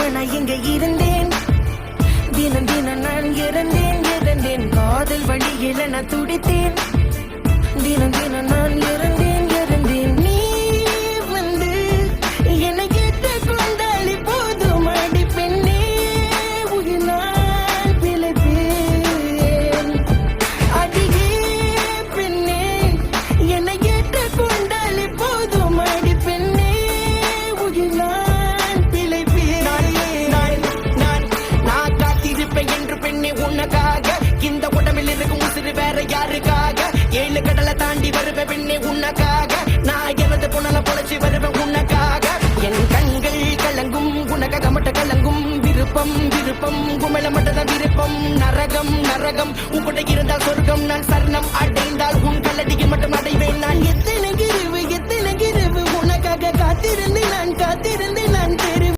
நானா இங்க இருந்தேன், தினம் தினம் நான் இறந்தேன் காதல் வழியில நான் துடித்தேன், தினம் தினம் நான் இறந்தேன். நீ வந்து என்னை கேட்டுக் கொண்டாலே போதும் அடி பெண்ணே, உயிர் நான் பிழைப்பேன். அடியே பெண்ணே, என்னை கேட்டுக் கொண்டாலே போதும் அடி பெண்ணே, உயிர் நான் பிழைப்பேன். நான் காத்திருப்பேன் என்று பெண்ணே உனக்காக, இந்த உடம்பில் இருக்கும் உசிறு வேற யாருக்காக, 7 கடலை தாண்டி வருவேன் பெண்ணே உனக்காக, நான் எனது புனல பொழைச்சி வருவேன் உனக்காக. என் கண்கள் கலங்கும் உனக்காக மட்டும் கலங்கும், விருப்பம் விருப்பம் உமல மட்டும்தான் விருப்பம், நரகம் நரகம் உங்கள்கிட்ட இருந்தால் சொர்க்கம், நான் சரணம்